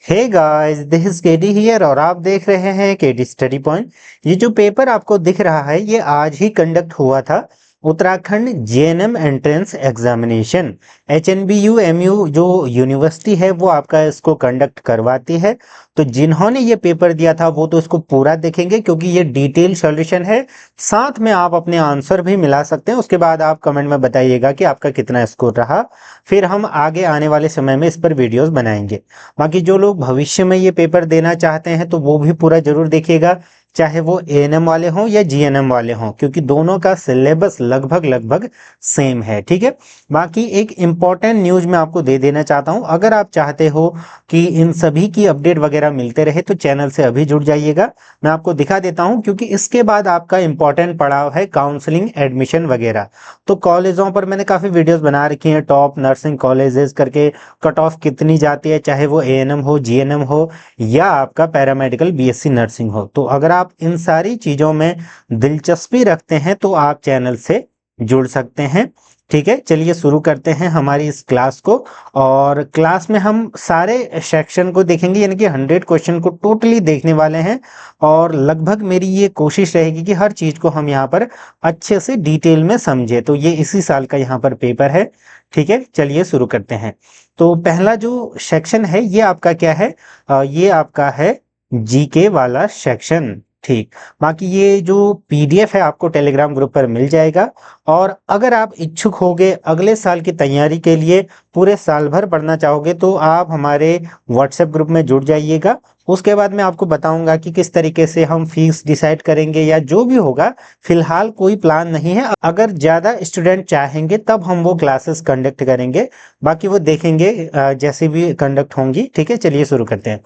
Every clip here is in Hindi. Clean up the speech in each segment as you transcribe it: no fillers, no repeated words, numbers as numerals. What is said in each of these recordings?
Hey guys, this is KD here और आप देख रहे हैं केडी स्टडी पॉइंट। ये जो पेपर आपको दिख रहा है ये आज ही कंडक्ट हुआ था। Uttarakhand JNM entrance examination. HNBU MU जो यूनिवर्सिटी है वो आपका इसको कंडक्ट करवाती है। तो जिन्होंने ये पेपर दिया था वो तो इसको पूरा देखेंगे क्योंकि ये डिटेल सॉल्यूशन है। साथ में आप अपने आंसर भी मिला सकते हैं। उसके बाद आप कमेंट में बताइएगा कि आपका कितना स्कोर रहा। फिर हम आगे आने वाले समय में इस पर वीडियोस बनाएंगे। बाकी जो लोग भविष्य में ये पेपर देना चाहते हैं तो वो भी पूरा जरूर देखिएगा, चाहे वो एएनएम वाले हों या जीएनएम वाले हों, क्योंकि दोनों का सिलेबस लगभग लगभग सेम है। ठीक है। बाकी एक इम्पॉर्टेंट न्यूज मैं आपको दे देना चाहता हूं, अगर आप चाहते हो कि इन सभी की अपडेट वगैरह मिलते रहे तो चैनल से अभी जुड़ जाइएगा। मैं आपको दिखा देता हूं क्योंकि इसके बाद आपका इम्पॉर्टेंट पड़ाव है काउंसलिंग एडमिशन वगैरह। तो कॉलेजों पर मैंने काफी वीडियोस बना रखी हैं, टॉप नर्सिंग कॉलेजेस करके कट ऑफ कितनी जाती है, चाहे वो एएनएम हो, जीएनएम हो या आपका पैरामेडिकल बीएससी नर्सिंग हो। तो अगर आप इन सारी चीजों में दिलचस्पी रखते हैं तो आप चैनल से जुड़ सकते हैं। ठीक है, चलिए शुरू करते हैं हमारी इस क्लास को। और क्लास में हम सारे सेक्शन को देखेंगे, यानी कि 100 क्वेश्चन को टोटली देखने वाले हैं। और लगभग मेरी ये कोशिश रहेगी कि हर चीज को हम यहाँ पर अच्छे से डिटेल में समझे। तो ये इसी साल का यहाँ पर पेपर है। ठीक है, चलिए शुरू करते हैं। तो पहला जो सेक्शन है ये आपका क्या है, ये आपका है जीके वाला सेक्शन। ठीक। बाकी ये जो पीडीएफ है आपको टेलीग्राम ग्रुप पर मिल जाएगा। और अगर आप इच्छुक होगे अगले साल की तैयारी के लिए, पूरे साल भर पढ़ना चाहोगे, तो आप हमारे व्हाट्सएप ग्रुप में जुड़ जाइएगा। उसके बाद मैं आपको बताऊंगा कि किस तरीके से हम फीस डिसाइड करेंगे या जो भी होगा। फिलहाल कोई प्लान नहीं है, अगर ज्यादा स्टूडेंट चाहेंगे तब हम वो क्लासेस कंडक्ट करेंगे। बाकी वो देखेंगे जैसे भी कंडक्ट होंगी। ठीक है, चलिए शुरू करते हैं।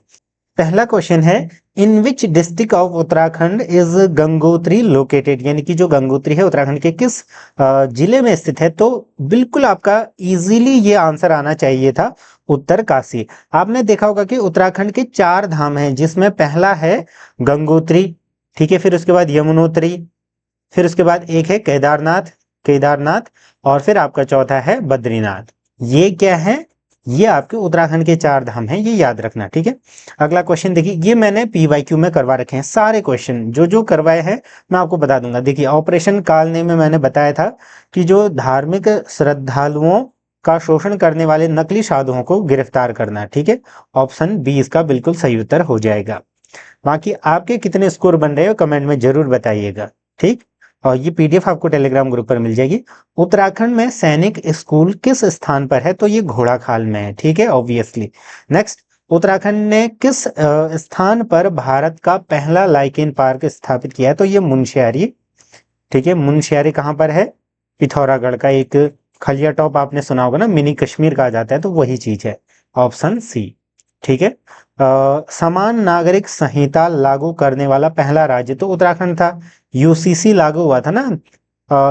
पहला क्वेश्चन है, in which district of Uttarakhand is Gangotri located, यानी कि जो गंगोत्री है उत्तराखंड के किस जिले में स्थित है। तो बिल्कुल आपका इजीली ये आंसर आना चाहिए था, उत्तरकाशी। आपने देखा होगा कि उत्तराखंड के 4 धाम हैं, जिसमें पहला है गंगोत्री। ठीक है, फिर उसके बाद यमुनोत्री, फिर उसके बाद एक है केदारनाथ, केदारनाथ, और फिर आपका चौथा है बद्रीनाथ। ये क्या है, ये आपके उत्तराखंड के 4 धाम हैं, ये याद रखना। ठीक है। अगला क्वेश्चन देखिए, ये मैंने पीवाईक्यू में करवा रखे हैं सारे क्वेश्चन, जो जो करवाए हैं मैं आपको बता दूंगा। देखिए, ऑपरेशन कालने में मैंने बताया था कि जो धार्मिक श्रद्धालुओं का शोषण करने वाले नकली साधुओं को गिरफ्तार करना। ठीक है, ऑप्शन बी इसका बिल्कुल सही उत्तर हो जाएगा। बाकी आपके कितने स्कोर बन रहे हो कमेंट में जरूर बताइएगा। ठीक। और ये पीडीएफ आपको टेलीग्राम ग्रुप पर मिल जाएगी। उत्तराखंड में सैनिक स्कूल किस स्थान पर है, तो ये घोड़ाखाल में है। ठीक है, ऑब्वियसली। नेक्स्ट, उत्तराखंड ने किस स्थान पर भारत का पहला लाइकेन पार्क स्थापित किया है, तो ये मुनस्यारी। ठीक है, मुनस्यारी कहाँ पर है, पिथौरागढ़ का एक खलिया टॉप आपने सुना होगा ना, मिनी कश्मीर कहा जाता है, तो वही चीज है, ऑप्शन सी। ठीक है। समान नागरिक संहिता लागू करने वाला पहला राज्य तो उत्तराखंड था। यूसीसी लागू हुआ था ना,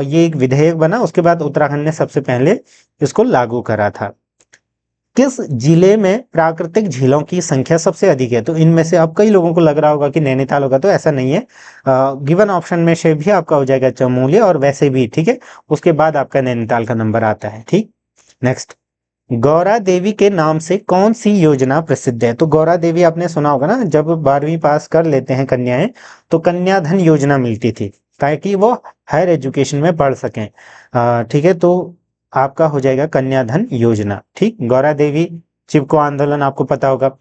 ये एक विधेयक बना, उसके बाद उत्तराखंड ने सबसे पहले इसको लागू करा था। किस जिले में प्राकृतिक झीलों की संख्या सबसे अधिक है, तो इनमें से अब कई लोगों को लग रहा होगा कि नैनीताल होगा, तो ऐसा नहीं है। गिवन ऑप्शन में से भी आपका हो जाएगा चमोली, और वैसे भी ठीक है, उसके बाद आपका नैनीताल का नंबर आता है। ठीक। नेक्स्ट, गौरा देवी के नाम से कौन सी योजना प्रसिद्ध है, तो गौरा देवी आपने सुना होगा ना, जब 12वीं पास कर लेते हैं कन्याएं तो कन्या धन योजना मिलती थी ताकि वो हायर एजुकेशन में पढ़ सकें। ठीक है, तो आपका हो जाएगा कन्याधन योजना। ठीक, गौरा देवी। चिपको आंदोलन आपको पता होगा।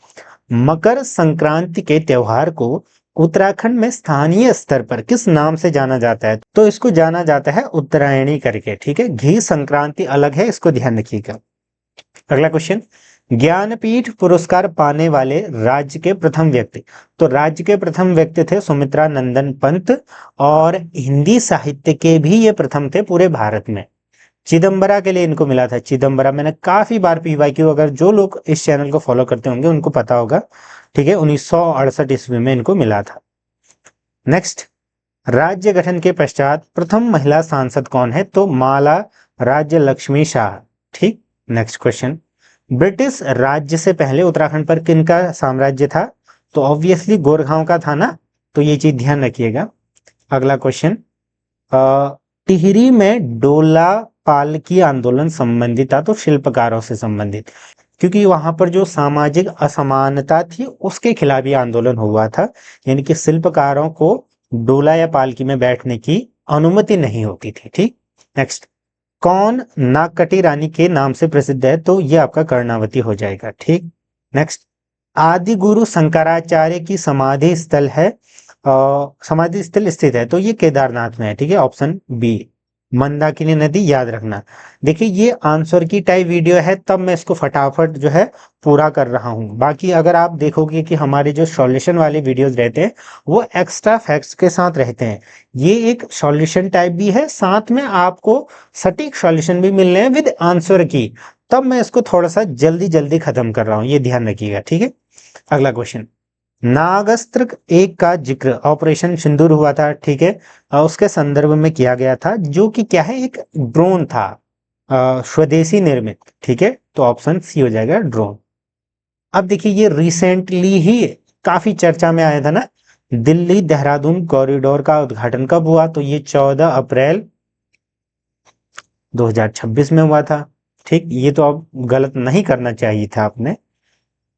मकर संक्रांति के त्योहार को उत्तराखंड में स्थानीय स्तर पर किस नाम से जाना जाता है, तो इसको जाना जाता है उत्तरायणी करके। ठीक है, घी संक्रांति अलग है, इसको ध्यान रखिएगा। अगला क्वेश्चन, ज्ञानपीठ पुरस्कार पाने वाले राज्य के प्रथम व्यक्ति, तो राज्य के प्रथम व्यक्ति थे सुमित्रा नंदन पंत, और हिंदी साहित्य के भी ये प्रथम थे पूरे भारत में। चिदम्बरा के लिए इनको मिला था, चिदम्बरा मैंने काफी बार पीवाईक्यू, अगर जो लोग इस चैनल को फॉलो करते होंगे उनको पता होगा। ठीक है, 1968 ईस्वी में इनको मिला था। नेक्स्ट, राज्य गठन के पश्चात प्रथम महिला सांसद कौन है, तो माला राज्य लक्ष्मी शाह। ठीक। नेक्स्ट क्वेश्चन, ब्रिटिश राज्य से पहले उत्तराखंड पर किनका साम्राज्य था, तो ऑब्वियसली गोरखाओं का था ना, तो ये चीज ध्यान रखिएगा। अगला क्वेश्चन, टिहरी में डोला पालकी आंदोलन संबंधित था, तो शिल्पकारों से संबंधित। क्योंकि वहां पर जो सामाजिक असमानता थी उसके खिलाफ ये आंदोलन हुआ था। यानी कि शिल्पकारों को डोला या पालकी में बैठने की अनुमति नहीं होती थी। ठीक, नेक्स्ट, कौन नागकटी रानी के नाम से प्रसिद्ध है? तो ये आपका कर्णावती हो जाएगा। ठीक, नेक्स्ट, आदि गुरु शंकराचार्य की समाधि स्थल है, समाधि स्थल स्थित है, तो ये केदारनाथ में है। ठीक है, ऑप्शन बी। मंदाकिनी नदी याद रखना। देखिए ये आंसर की टाइप वीडियो है, तब मैं इसको फटाफट जो है पूरा कर रहा हूं। बाकी अगर आप देखोगे कि हमारे जो सॉल्यूशन वाले वीडियोस रहते हैं वो एक्स्ट्रा फैक्ट्स के साथ रहते हैं। ये एक सॉल्यूशन टाइप भी है, साथ में आपको सटीक सॉल्यूशन भी मिल रहे हैं विद आंसर की। तब मैं इसको थोड़ा सा जल्दी जल्दी खत्म कर रहा हूं, ये ध्यान रखिएगा। ठीक है, अगला क्वेश्चन, नागस्त्र एक का जिक्र ऑपरेशन सिंदूर हुआ था। ठीक है, उसके संदर्भ में किया गया था, जो कि क्या है, एक ड्रोन था, स्वदेशी निर्मित। ठीक है, तो ऑप्शन सी हो जाएगा, ड्रोन। अब देखिए ये रिसेंटली ही काफी चर्चा में आया था ना, दिल्ली देहरादून कॉरिडोर का उद्घाटन कब हुआ? तो ये 14 अप्रैल 2026 में हुआ था। ठीक, ये तो अब गलत नहीं करना चाहिए था आपने।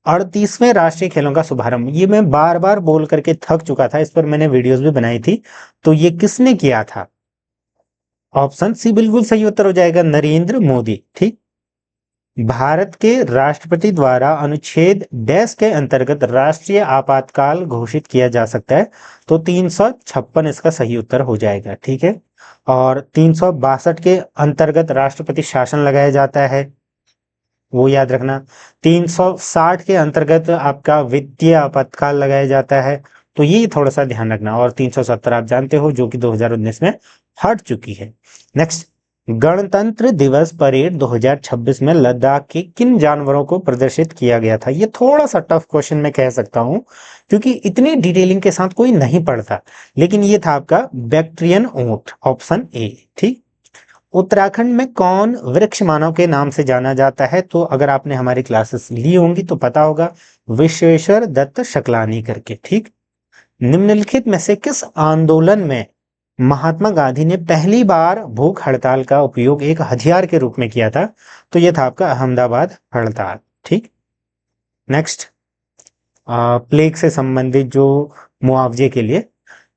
38वें राष्ट्रीय खेलों का शुभारंभ, ये मैं बार बार बोल करके थक चुका था, इस पर मैंने वीडियोस भी बनाई थी। तो ये किसने किया था? ऑप्शन सी बिल्कुल सही उत्तर हो जाएगा, नरेंद्र मोदी। ठीक, भारत के राष्ट्रपति द्वारा अनुच्छेद डैश के अंतर्गत राष्ट्रीय आपातकाल घोषित किया जा सकता है, तो 356 इसका सही उत्तर हो जाएगा। ठीक है, और 362 के अंतर्गत राष्ट्रपति शासन लगाया जाता है, वो याद रखना। 360 के अंतर्गत आपका वित्तीय आपातकाल लगाया जाता है, तो ये थोड़ा सा ध्यान रखना। और 370 आप जानते हो, जो कि 2019 में हट चुकी है। नेक्स्ट, गणतंत्र दिवस परेड 2026 में लद्दाख के किन जानवरों को प्रदर्शित किया गया था? ये थोड़ा सा टफ क्वेश्चन मैं कह सकता हूं, क्योंकि इतनी डिटेलिंग के साथ कोई नहीं पढ़ता, लेकिन ये था आपका बैक्ट्रियन ऊंट, ऑप्शन ए। ठीक, उत्तराखंड में कौन वृक्ष मानव के नाम से जाना जाता है? तो अगर आपने हमारी क्लासेस ली होंगी तो पता होगा, विश्वेश्वर दत्त शकलानी करके। ठीक, निम्नलिखित में से किस आंदोलन में महात्मा गांधी ने पहली बार भूख हड़ताल का उपयोग एक हथियार के रूप में किया था? तो यह था आपका अहमदाबाद हड़ताल। ठीक, नेक्स्ट, प्लेग से संबंधित जो मुआवजे के लिए,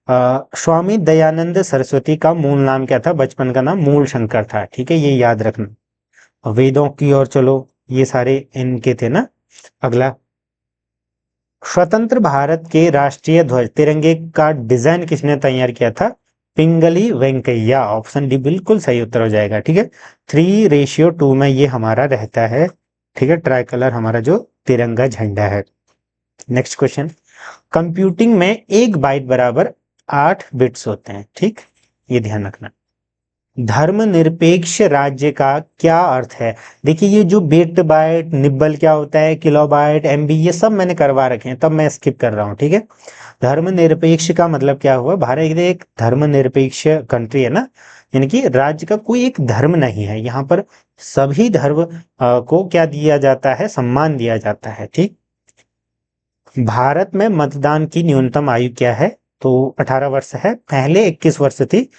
स्वामी दयानंद सरस्वती का मूल नाम क्या था? बचपन का नाम मूल शंकर था। ठीक है, ये याद रखना। वेदों की ओर चलो, ये सारे इनके थे ना। अगला, स्वतंत्र भारत के राष्ट्रीय ध्वज तिरंगे का डिजाइन किसने तैयार किया था? पिंगली वेंकैया, ऑप्शन डी बिल्कुल सही उत्तर हो जाएगा। ठीक है, 3:2 में ये हमारा रहता है। ठीक है, ट्राई कलर हमारा जो तिरंगा झंडा है। नेक्स्ट क्वेश्चन, कंप्यूटिंग में 1 बाइट बराबर 8 बिट्स होते हैं। ठीक, ये ध्यान रखना। धर्मनिरपेक्ष राज्य का क्या अर्थ है? देखिए ये जो बिट बाइट निब्बल क्या होता है, किलोबाइट, एमबी, ये सब मैंने करवा रखे हैं, तब मैं स्किप कर रहा हूँ। ठीक है, धर्मनिरपेक्ष का मतलब क्या हुआ? भारत एक धर्मनिरपेक्ष कंट्री है ना, यानी कि राज्य का कोई एक धर्म नहीं है, यहाँ पर सभी धर्म को क्या दिया जाता है? सम्मान दिया जाता है। ठीक, भारत में मतदान की न्यूनतम आयु क्या है? तो 18 वर्ष है, पहले 21 वर्ष थी,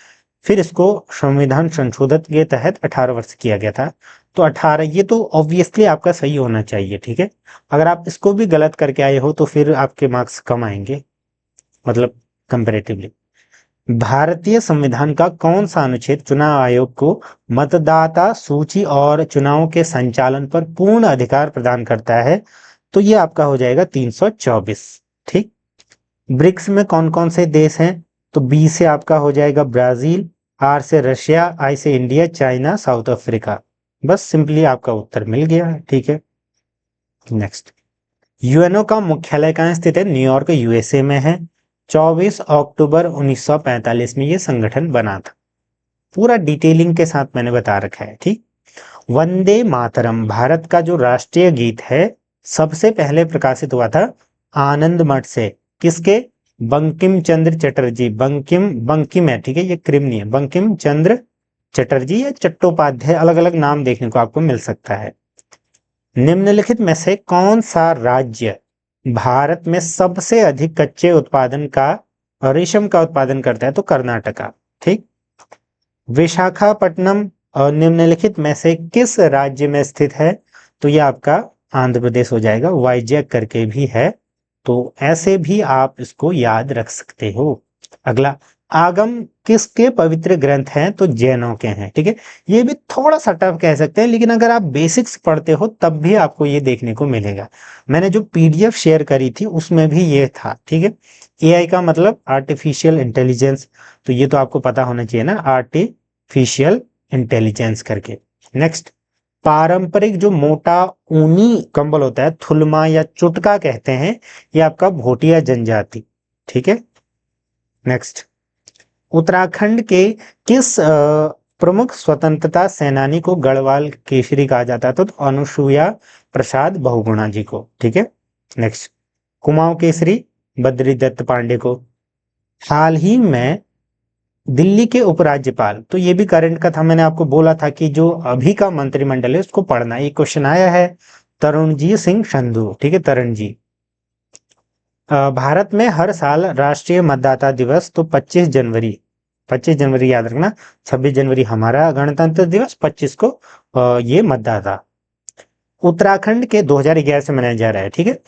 फिर इसको संविधान संशोधन के तहत 18 वर्ष किया गया था। तो 18, ये तो ऑब्वियसली आपका सही होना चाहिए। ठीक है, अगर आप इसको भी गलत करके आए हो तो फिर आपके मार्क्स कम आएंगे, मतलब कंपैरेटिवली। भारतीय संविधान का कौन सा अनुच्छेद चुनाव आयोग को मतदाता सूची और चुनावों के संचालन पर पूर्ण अधिकार प्रदान करता है? तो ये आपका हो जाएगा 324। ठीक, ब्रिक्स में कौन कौन से देश हैं? तो बी से आपका हो जाएगा ब्राजील, आर से रशिया, आई से इंडिया, चाइना, साउथ अफ्रीका। बस सिंपली आपका उत्तर मिल गया है। ठीक है, नेक्स्ट, यूएनओ का मुख्यालय कहाँ स्थित है? न्यूयॉर्क यूएसए में है। 24 अक्टूबर 1945 में ये संगठन बना था। पूरा डिटेलिंग के साथ मैंने बता रखा है। ठीक, वंदे मातरम भारत का जो राष्ट्रीय गीत है, सबसे पहले प्रकाशित हुआ था आनंद मठ से। किसके? बंकिम चंद्र चटर्जी। बंकिम है, ठीक है, ये क्रिम नहीं है, बंकिम चंद्र चटर्जी या चट्टोपाध्याय, अलग अलग नाम देखने को आपको मिल सकता है। निम्नलिखित में से कौन सा राज्य भारत में सबसे अधिक कच्चे उत्पादन का रेशम का उत्पादन करता है? तो कर्नाटका। ठीक, विशाखापट्टनम और निम्नलिखित में से किस राज्य में स्थित है? तो यह आपका आंध्र प्रदेश हो जाएगा, वाइजैक करके भी है, तो ऐसे भी आप इसको याद रख सकते हो। अगला, आगम किसके पवित्र ग्रंथ हैं? तो जैनों के हैं, ठीक है। ये भी थोड़ा सा टफ कह सकते हैं, लेकिन अगर आप बेसिक्स पढ़ते हो तब भी आपको ये देखने को मिलेगा। मैंने जो पीडीएफ शेयर करी थी उसमें भी ये था, ठीक है। एआई का मतलब आर्टिफिशियल इंटेलिजेंस, तो ये तो आपको पता होना चाहिए ना, आर्टिफिशियल इंटेलिजेंस करके। नेक्स्ट, पारंपरिक जो मोटा ऊनी कंबल होता है, थुलमा या चुटका कहते हैं, ये आपका भोटिया जनजाति, ठीक है। नेक्स्ट, उत्तराखंड के किस प्रमुख स्वतंत्रता सेनानी को गढ़वाल केसरी कहा जाता था? तो अनुसुईया प्रसाद बहुगुणा जी को, ठीक है। नेक्स्ट, कुमाऊं केसरी बद्रीदत्त पांडे को। हाल ही में दिल्ली के उपराज्यपाल, तो ये भी करंट का था, मैंने आपको बोला था कि जो अभी का मंत्रिमंडल है उसको पढ़ना, ये क्वेश्चन आया है। तरुणजीत सिंह संधू, ठीक है, तरुण जी। भारत में हर साल राष्ट्रीय मतदाता दिवस तो 25 जनवरी याद रखना, 26 जनवरी हमारा गणतंत्र दिवस, 25 को ये मतदाता। उत्तराखंड के 2011 से मनाया जा रहा है, ठीक है।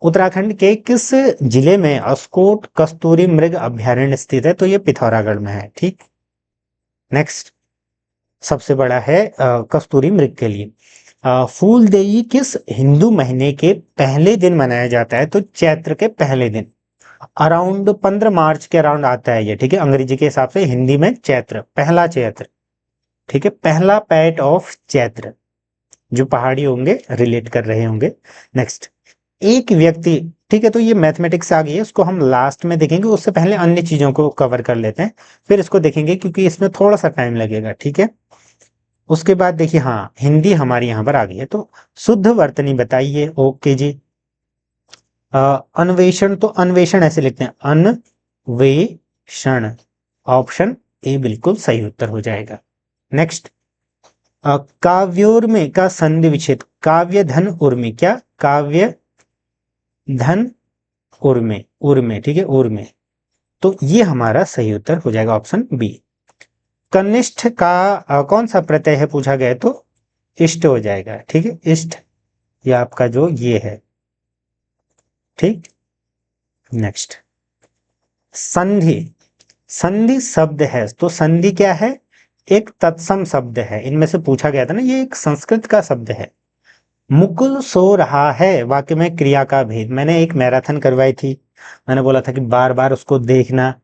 उत्तराखंड के किस जिले में अस्कोट कस्तूरी मृग अभ्यारण्य स्थित है? तो ये पिथौरागढ़ में है, ठीक। नेक्स्ट, सबसे बड़ा है कस्तूरी मृग के लिए। फूलदेई किस हिंदू महीने के पहले दिन मनाया जाता है? तो चैत्र के पहले दिन, अराउंड 15 मार्च के अराउंड आता है ये, ठीक है। अंग्रेजी के हिसाब से हिंदी में चैत्र, पहला चैत्र, ठीक है, पहला पैट ऑफ चैत्र, जो पहाड़ी होंगे रिलेट कर रहे होंगे। नेक्स्ट, एक व्यक्ति, ठीक है, तो ये मैथमेटिक्स आ गई है, उसको हम लास्ट में देखेंगे, उससे पहले अन्य चीजों को कवर कर लेते हैं, फिर इसको देखेंगे क्योंकि इसमें थोड़ा सा टाइम लगेगा, ठीक है। उसके बाद देखिए, हाँ हिंदी हमारी यहाँ पर आ गई है, तो शुद्ध वर्तनी बताइए। ओके जी। अन्वेषण, तो अन्वेषण ऐसे लिखते हैं, अन्वेषण, ऑप्शन ए बिल्कुल सही उत्तर हो जाएगा। नेक्स्ट, काव्योर्मे का संधि विच्छेद, काव्य धन उर्मी, क्या? काव्य धन उर्मे, उर्मे, ठीक है, उर्मे, तो ये हमारा सही उत्तर हो जाएगा ऑप्शन बी। कनिष्ठ का कौन सा प्रत्यय है पूछा गया, तो इष्ट हो जाएगा, ठीक है, इष्ट, ये आपका जो ये है, ठीक। नेक्स्ट, संधि, संधि शब्द है, तो संधि क्या है? एक तत्सम शब्द है, इनमें से पूछा गया था ना, ये एक संस्कृत का शब्द है। मुकुल सो रहा है, वाक्य में क्रिया का भेद, मैंने एक मैराथन करवाई थी, मैंने बोला था कि बार बार उसको देखना,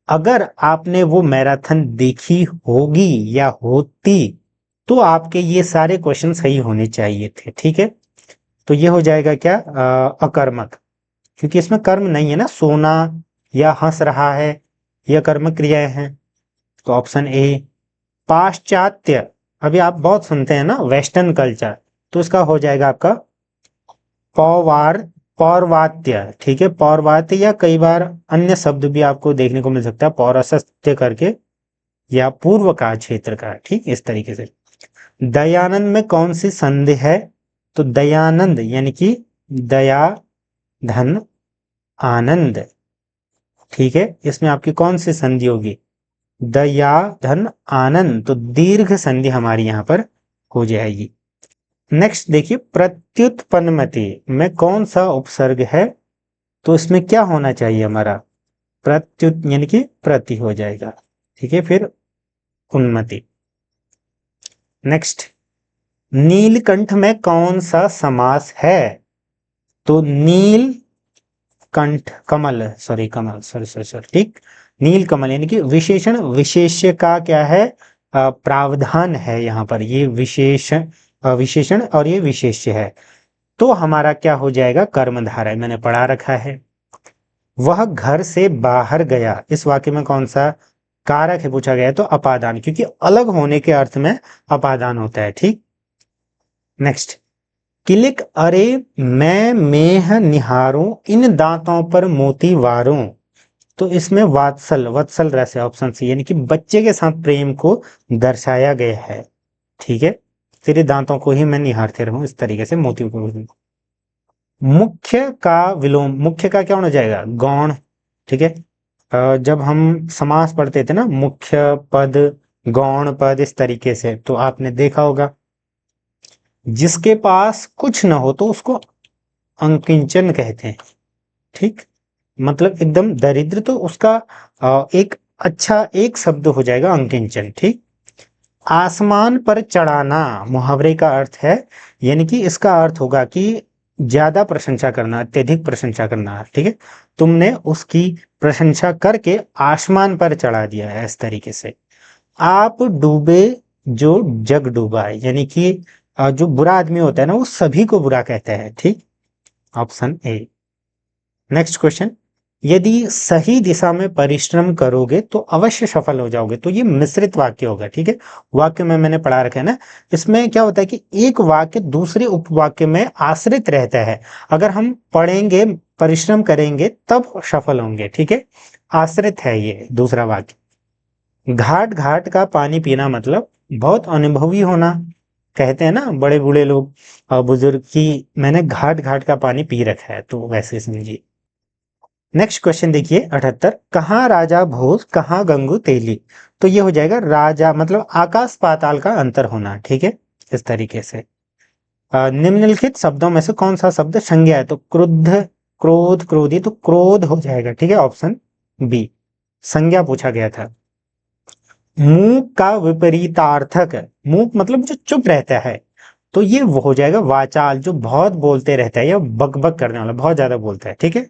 अगर आपने वो मैराथन देखी होगी या होती तो आपके ये सारे क्वेश्चन सही होने चाहिए थे, ठीक है। तो ये हो जाएगा क्या? अकर्मक, क्योंकि इसमें कर्म नहीं है ना, सोना या हंस रहा है, यह कर्म क्रियाएं हैं, तो ऑप्शन ए। पाश्चात्य, अभी आप बहुत सुनते हैं ना वेस्टर्न कल्चर, तो इसका हो जाएगा आपका पौवार, पौर्वात्य, ठीक है, पौर्वात्य, या कई बार अन्य शब्द भी आपको देखने को मिल सकता है, पौरसत्य करके, या पूर्व का क्षेत्र का, ठीक, इस तरीके से। दयानंद में कौन सी संधि है? तो दयानंद यानी कि दया धन आनंद, ठीक है, इसमें आपकी कौन सी संधि होगी? दया धन आनंद, तो दीर्घ संधि हमारी यहां पर हो जाएगी। नेक्स्ट देखिए, प्रत्युत्पन्नमति में कौन सा उपसर्ग है? तो इसमें क्या होना चाहिए हमारा? प्रत्युत यानी कि प्रति हो जाएगा, ठीक है, फिर उन्नति। नेक्स्ट, नीलकंठ में कौन सा समास है? तो नील कंठ, कमल, सॉरी कमल, सॉरी सॉरी सॉरी, ठीक, नील कमल, यानी कि विशेषण विशेष्य का क्या है? प्रावधान है यहाँ पर, ये विशेषण और ये विशेष्य है, तो हमारा क्या हो जाएगा? कर्मधारय, मैंने पढ़ा रखा है। वह घर से बाहर गया, इस वाक्य में कौन सा कारक है पूछा गया है? तो अपादान, क्योंकि अलग होने के अर्थ में अपादान होता है, ठीक। नेक्स्ट, किलिक अरे मैं मेह निहारूं, इन दांतों पर मोती वारूं, तो इसमें वात्सल, वत्सल रस है, ऑप्शन सी, यानी कि बच्चे के साथ प्रेम को दर्शाया गया है, ठीक है, तेरे दांतों को ही मैं निहारते रहूं, इस तरीके से मोती को। मुख्य का विलोम, मुख्य का क्या होना जाएगा? गौण, ठीक है। जब हम समास पढ़ते थे ना, मुख्य पद, गौण पद, इस तरीके से, तो आपने देखा होगा। जिसके पास कुछ ना हो तो उसको अंकिंचन कहते हैं। ठीक, मतलब एकदम दरिद्र, तो उसका एक अच्छा एक शब्द हो जाएगा अंकिंचन। ठीक, आसमान पर चढ़ाना मुहावरे का अर्थ है, यानी कि इसका अर्थ होगा कि ज्यादा प्रशंसा करना, अत्यधिक प्रशंसा करना। ठीक है, तुमने उसकी प्रशंसा करके आसमान पर चढ़ा दिया है, इस तरीके से। आप डूबे जो जग डूबा है, यानी कि जो बुरा आदमी होता है ना, वो सभी को बुरा कहता है। ठीक, ऑप्शन ए। नेक्स्ट क्वेश्चन, यदि सही दिशा में परिश्रम करोगे तो अवश्य सफल हो जाओगे। तो ये मिश्रित वाक्य होगा। ठीक है, वाक्य में मैंने पढ़ा रखा है ना, इसमें क्या होता है कि एक वाक्य दूसरे उपवाक्य में आश्रित रहता है। अगर हम पढ़ेंगे, परिश्रम करेंगे तब सफल होंगे। ठीक है, आश्रित है ये दूसरा वाक्य। घाट घाट का पानी पीना मतलब बहुत अनुभवी होना। कहते हैं ना बड़े बूढ़े लोग, बुजुर्ग, की मैंने घाट घाट का पानी पी रखा है, तो वैसे समझिए। नेक्स्ट क्वेश्चन देखिए 78, कहाँ राजा भोज कहाँ गंगू तेली। तो ये हो जाएगा राजा मतलब आकाश पाताल का अंतर होना। ठीक है, इस तरीके से। निम्नलिखित शब्दों में से कौन सा शब्द संज्ञा है। तो क्रुद्ध, क्रोध, क्रोधी, तो क्रोध हो जाएगा। ठीक है, ऑप्शन बी संज्ञा पूछा गया था। मूक का विपरीतार्थक, मूक मतलब जो चुप रहता है, तो ये वो हो जाएगा वाचाल, जो बहुत बोलते रहता है या बकबक करने वाला, बहुत ज्यादा बोलता है। ठीक है,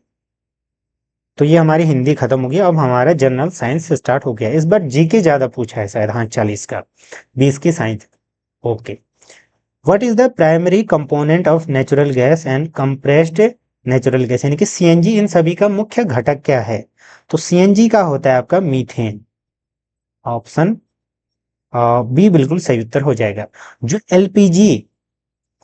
तो ये हमारी हिंदी खत्म हो गई। अब हमारा जनरल साइंस स्टार्ट हो गया। इस बार जीके ज्यादा पूछा है शायद, हाँ 40 का, 20 की science. Okay, what is the primary component of natural gas and compressed natural gas, यानी कि सीएनजी, इन सभी का मुख्य घटक क्या है। तो सीएनजी का होता है आपका मीथेन। ऑप्शन बी बिल्कुल सही उत्तर हो जाएगा। जो एलपीजी,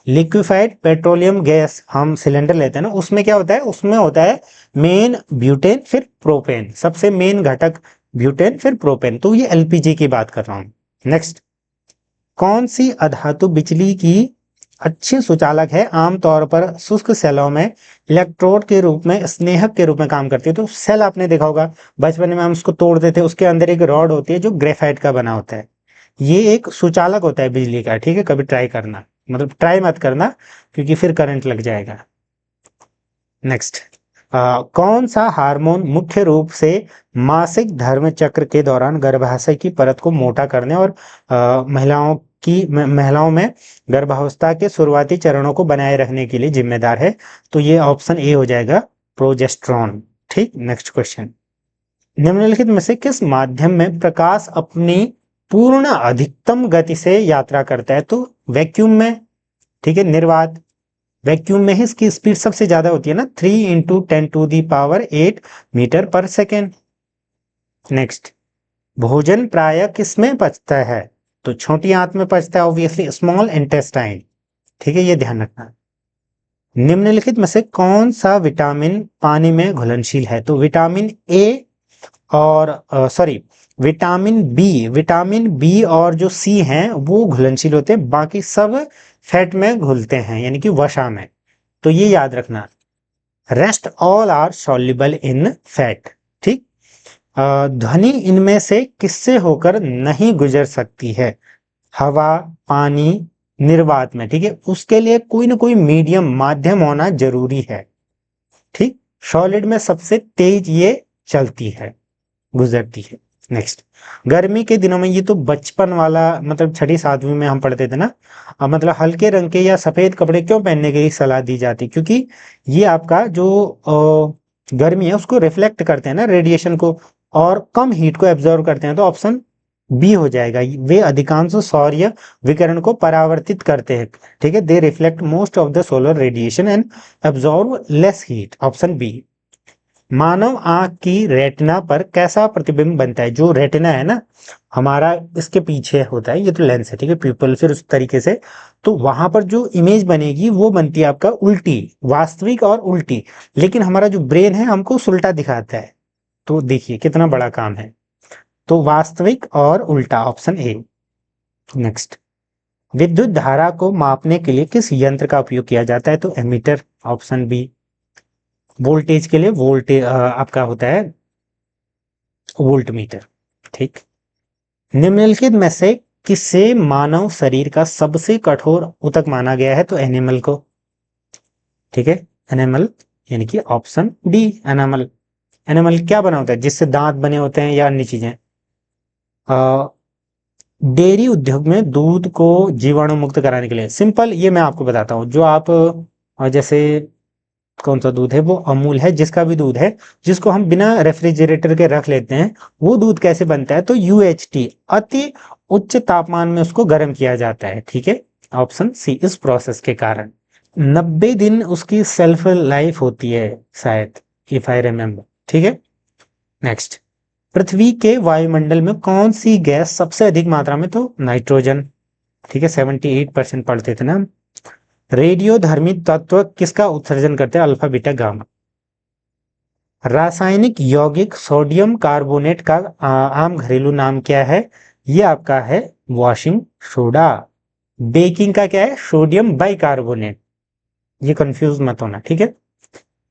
लिक्विफाइड पेट्रोलियम गैस, हम सिलेंडर लेते हैं ना, उसमें क्या होता है, उसमें होता है मेन ब्यूटेन फिर प्रोपेन, सबसे मेन घटक ब्यूटेन फिर प्रोपेन। तो ये एलपीजी की बात कर रहा हूं। नेक्स्ट, कौन सी अधातु बिजली की अच्छी सुचालक है, आमतौर पर शुष्क सेलों में इलेक्ट्रोड के रूप में, स्नेहक के रूप में काम करती है। तो सेल आपने देखा होगा, बचपन में हम उसको तोड़ते थे, उसके अंदर एक रॉड होती है जो ग्रेफाइट का बना होता है। ये एक सुचालक होता है बिजली का। ठीक है, कभी ट्राई करना, मतलब ट्राई मत करना, क्योंकि फिर करंट लग जाएगा। नेक्स्ट, कौन सा हार्मोन मुख्य रूप से मासिक धर्म चक्र के दौरान गर्भाशय की परत को मोटा करने और महिलाओं में गर्भावस्था के शुरुआती चरणों को बनाए रखने के लिए जिम्मेदार है। तो ये ऑप्शन ए हो जाएगा, प्रोजेस्ट्रॉन। ठीक, नेक्स्ट क्वेश्चन, निम्नलिखित में से किस माध्यम में प्रकाश अपनी पूर्ण अधिकतम गति से यात्रा करता है। तो वैक्यूम में। ठीक है, निर्वात, वैक्यूम में ही इसकी स्पीड सबसे ज्यादा होती है ना, 3 × 10⁸ मीटर पर सेकेंड। नेक्स्ट, भोजन प्राय किसमें पचता है। तो छोटी आंत में पचता है, ऑब्वियसली स्मॉल इंटेस्टाइन। ठीक है, ये ध्यान रखना। निम्नलिखित में से कौन सा विटामिन पानी में घुलनशील है। तो विटामिन ए और सॉरी, विटामिन बी और जो सी हैं वो घुलनशील होते हैं, बाकी सब फैट में घुलते हैं, यानी कि वसा में। तो ये याद रखना, rest all are soluble in fat. ठीक, ध्वनि इनमें से किससे होकर नहीं गुजर सकती है। हवा, पानी, निर्वात में। ठीक है, उसके लिए कोई ना कोई मीडियम, माध्यम होना जरूरी है। ठीक, सॉलिड में सबसे तेज ये चलती है, गुजरती है। नेक्स्ट, गर्मी के दिनों में, ये तो बचपन वाला मतलब छठी सातवीं में हम पढ़ते थे ना, मतलब हल्के रंग के या सफेद कपड़े क्यों पहनने की सलाह दी जाती, क्योंकि ये आपका जो गर्मी है उसको रिफ्लेक्ट करते हैं ना, रेडिएशन को, और कम हीट को एब्जॉर्व करते हैं। तो ऑप्शन बी हो जाएगा, वे अधिकांश सौर्य विकिरण को परावर्तित करते हैं। ठीक है, they reflect most of the solar radiation and absorb less heat. Option B. मानव आंख की रेटिना पर कैसा प्रतिबिंब बनता है। जो रेटिना है ना हमारा, इसके पीछे होता है, ये तो लेंस है। ठीक है, प्यूपल, फिर उस तरीके से, तो वहां पर जो इमेज बनेगी वो बनती है आपका उल्टी, वास्तविक और उल्टी। लेकिन हमारा जो ब्रेन है हमको उल्टा दिखाता है। तो देखिए कितना बड़ा काम है। तो वास्तविक और उल्टा, ऑप्शन ए। नेक्स्ट, विद्युत धारा को मापने के लिए किस यंत्र का उपयोग किया जाता है। तो एमीटर, ऑप्शन बी। वोल्टेज के लिए आपका होता है वोल्ट मीटर। ठीक, निम्नलिखित में से किसे मानव शरीर का सबसे कठोर ऊतक माना गया है? तो एनिमल को, ठीक है, एनिमल यानी कि ऑप्शन डी एनिमल। एनिमल क्या बना होता है? जिससे दांत बने होते हैं या अन्य चीजें। डेयरी उद्योग में दूध को जीवाणु मुक्त कराने के लिए, सिंपल ये मैं आपको बताता हूँ। जो आप जैसे कौन सा दूध है? वो अमूल है, जिसका भी दूध है, जिसको हम बिना रेफ्रिजरेटर के रख लेते हैं, वो दूध कैसे बनता है? तो यूएचटी, अति उच्च तापमान में उसको गर्म किया जाता है, ठीक है, ऑप्शन सी, इस प्रोसेस के कारण। 90 दिन उसकी सेल्फ लाइफ होती है शायद, इफ आई रिमेम्बर, ठीक है। नेक्स्ट, पृथ्वी के वायुमंडल में कौन सी गैस सबसे अधिक मात्रा में? तो नाइट्रोजन, ठीक है, 78% पढ़ते थे ना हम। रेडियोधर्मी तत्व किसका उत्सर्जन करते हैं? Alpha beta gamma. रासायनिक यौगिक सोडियम कार्बोनेट का आम घरेलू नाम क्या है? ये आपका है वॉशिंग सोडा। बेकिंग का क्या है? Sodium bicarbonate. ये कंफ्यूज मत होना, ठीक है।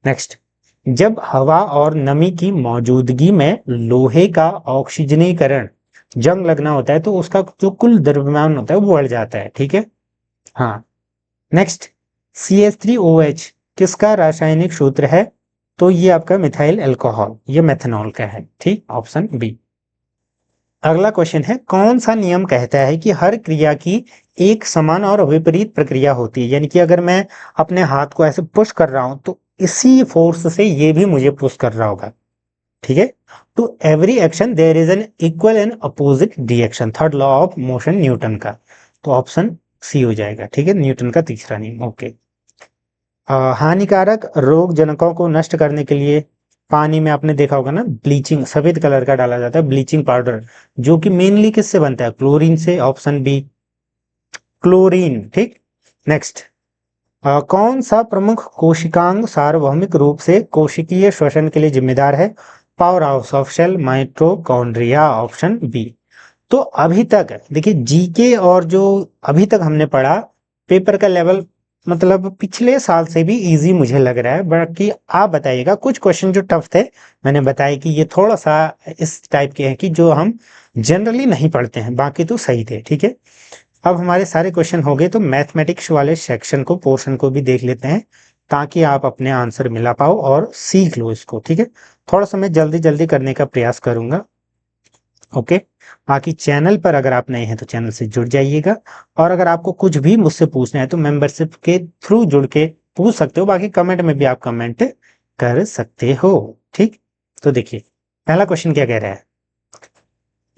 नेक्स्ट, जब हवा और नमी की मौजूदगी में लोहे का ऑक्सीजनीकरण जंग लगना होता है तो उसका जो कुल द्रव्यमान होता है वो बढ़ जाता है, ठीक है। हाँ। नेक्स्ट, CH3OH किसका रासायनिक सूत्र है? तो ये आपका मिथाइल अल्कोहल, ये मेथनॉल का है, ठीक, ऑप्शन बी। अगला क्वेश्चन है, कौन सा नियम कहता है कि हर क्रिया की एक समान और विपरीत प्रक्रिया होती है? यानी कि अगर मैं अपने हाथ को ऐसे पुश कर रहा हूं तो इसी फोर्स से ये भी मुझे पुश कर रहा होगा, ठीक है। To every action there is an equal and opposite reaction, third law of motion Newton का। तो ऑप्शन सी हो जाएगा, ठीक है, न्यूटन का तीसरा नियम। ओके। हानिकारक रोग जनकों को नष्ट करने के लिए पानी में आपने देखा होगा ना, ब्लीचिंग, सफेद कलर का डाला जाता है ब्लीचिंग पाउडर, जो कि मेनली किससे बनता है? क्लोरीन से, ऑप्शन बी, क्लोरीन, ठीक। नेक्स्ट, कौन सा प्रमुख कोशिकांग सार्वभौमिक रूप से कोशिकीय श्वसन के लिए जिम्मेदार है? Power house of cell, mitochondria, option B. तो अभी तक देखिए जीके और जो अभी तक हमने पढ़ा, पेपर का लेवल मतलब पिछले साल से भी इजी मुझे लग रहा है। बाकी आप बताइएगा, कुछ क्वेश्चन जो टफ थे मैंने बताया कि ये थोड़ा सा इस टाइप के हैं कि जो हम जनरली नहीं पढ़ते हैं, बाकी तो सही थे, ठीक है। अब हमारे सारे क्वेश्चन हो गए, तो मैथमेटिक्स वाले सेक्शन को, पोर्शन को भी देख लेते हैं ताकि आप अपने आंसर मिला पाओ और सीख लो इसको, ठीक है। थोड़ा सा मैं जल्दी जल्दी करने का प्रयास करूंगा। ओके। बाकी चैनल पर अगर आप नए हैं तो चैनल से जुड़ जाइएगा, और अगर आपको कुछ भी मुझसे पूछना है तो मेंबरशिप के थ्रू जुड़ के पूछ सकते हो, बाकी कमेंट में भी आप कमेंट कर सकते हो, ठीक। तो देखिए पहला क्वेश्चन क्या कह रहा है,